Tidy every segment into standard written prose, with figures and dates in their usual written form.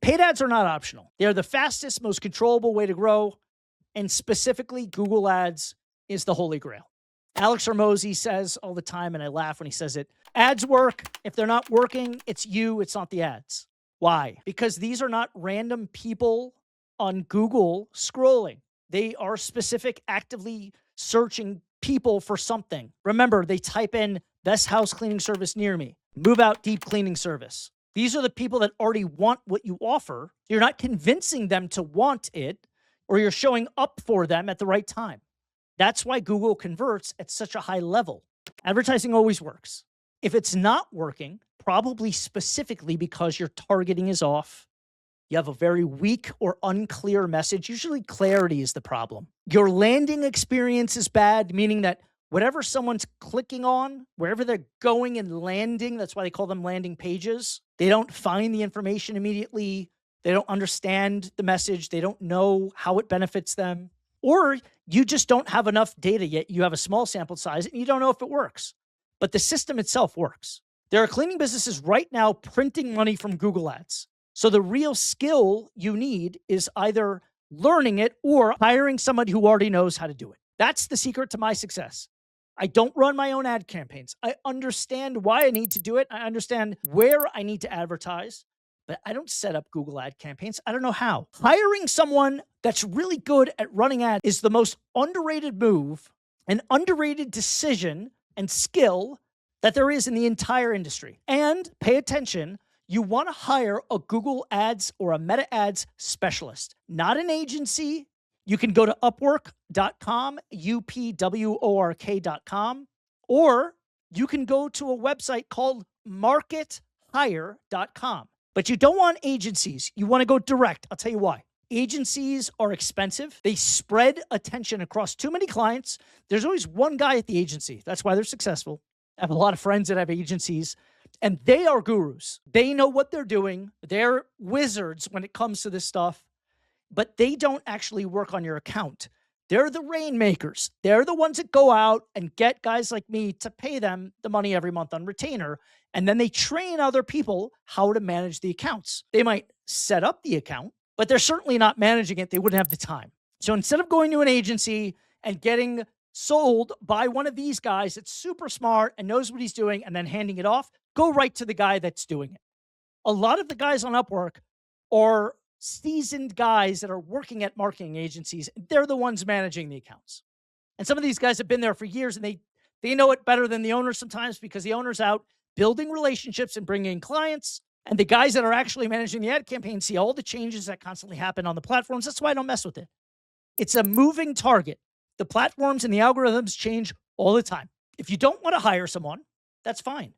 Paid ads are not optional. They're the fastest, most controllable way to grow. And specifically, Google Ads is the holy grail. Alex Hormozi says all the time, and I laugh when he says it, ads work. If they're not working, it's you, it's not the ads. Why? Because these are not random people on Google scrolling. They are specific, actively searching people for something. Remember, they type in best house cleaning service near me, move out deep cleaning service. These are the people that already want what you offer. You're not convincing them to want it, or you're showing up for them at the right time. That's why Google converts at such a high level. Advertising always works. If it's not working, probably specifically because your targeting is off, you have a very weak or unclear message. Usually clarity is the problem. Your landing experience is bad, meaning that whatever someone's clicking on, wherever they're going and landing, that's why they call them landing pages, they don't find the information immediately. They don't understand the message. They don't know how it benefits them. Or you just don't have enough data yet. You have a small sample size and you don't know if it works. But the system itself works. There are cleaning businesses right now printing money from Google Ads. So the real skill you need is either learning it or hiring somebody who already knows how to do it. That's the secret to my success. I don't run my own ad campaigns. I understand why I need to do it. I understand where I need to advertise, but I don't set up Google ad campaigns. I don't know how. Hiring someone that's really good at running ads is the most underrated move, an underrated decision and skill that there is in the entire industry. And pay attention, you want to hire a Google Ads or a Meta Ads specialist, not an agency. You can go to upwork.com, upwork.com, or you can go to a website called markethire.com. But you don't want agencies. You want to go direct. I'll tell you why. Agencies are expensive. They spread attention across too many clients. There's always one guy at the agency. That's why they're successful. I have a lot of friends that have agencies, and they are gurus. They know what they're doing. They're wizards when it comes to this stuff, but they don't actually work on your account. They're the rainmakers. They're the ones that go out and get guys like me to pay them the money every month on retainer, and then they train other people how to manage the accounts. They might set up the account, but they're certainly not managing it. They wouldn't have the time. So instead of going to an agency and getting sold by one of these guys that's super smart and knows what he's doing and then handing it off, go right to the guy that's doing it. A lot of the guys on Upwork are seasoned guys that are working at marketing agencies. They're the ones managing the accounts. And some of these guys have been there for years, and they know it better than the owner sometimes, because the owner's out building relationships and bringing in clients. And the guys that are actually managing the ad campaign see all the changes that constantly happen on the platforms. That's why I don't mess with it. It's a moving target. The platforms and the algorithms change all the time. If you don't want to hire someone, that's fine.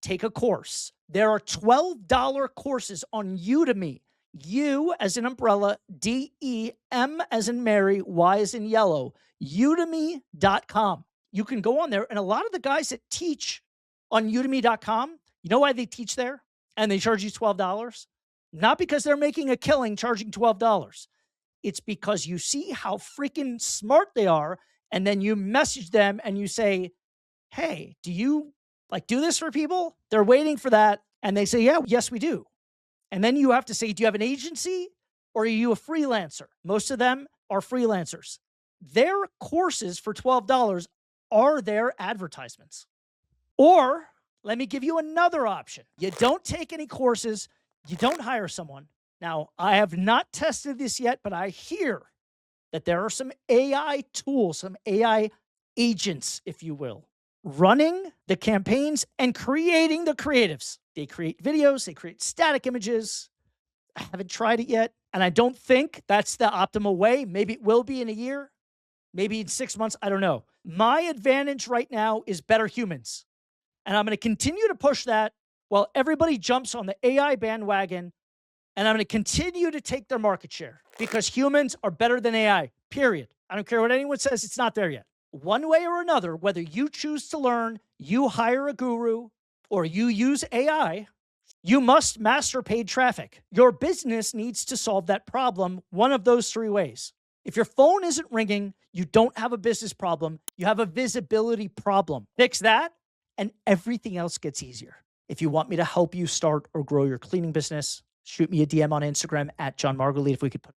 Take a course. There are $12 courses on Udemy. U as in umbrella, D-E-M as in Mary, Y as in yellow, udemy.com. You can go on there, and a lot of the guys that teach on udemy.com, you know why they teach there and they charge you $12? Not because they're making a killing charging $12. It's because you see how freaking smart they are, and then you message them and you say, hey, do you do this for people? They're waiting for that, and they say, yeah, yes, we do. And then you have to say, do you have an agency or are you a freelancer? Most of them are freelancers. Their courses for $12 are their advertisements. Or let me give you another option. You don't take any courses. You don't hire someone. Now, I have not tested this yet, but I hear that there are some AI tools, some AI agents, if you will, running the campaigns and creating the creatives. They create videos, they create static images. I haven't tried it yet, and I don't think that's the optimal way. Maybe it will be in a year, maybe in 6 months, I don't know. My advantage right now is better humans, and I'm going to continue to push that while everybody jumps on the AI bandwagon, and I'm going to continue to take their market share because humans are better than AI, period. I don't care what anyone says, it's not there yet. One way or another, whether you choose to learn, you hire a guru, or you use AI, you must master paid traffic. Your business needs to solve that problem one of those three ways. If your phone isn't ringing, you don't have a business problem. You have a visibility problem. Fix that, and everything else gets easier. If you want me to help you start or grow your cleaning business, shoot me a DM on Instagram at John Margalit if we could put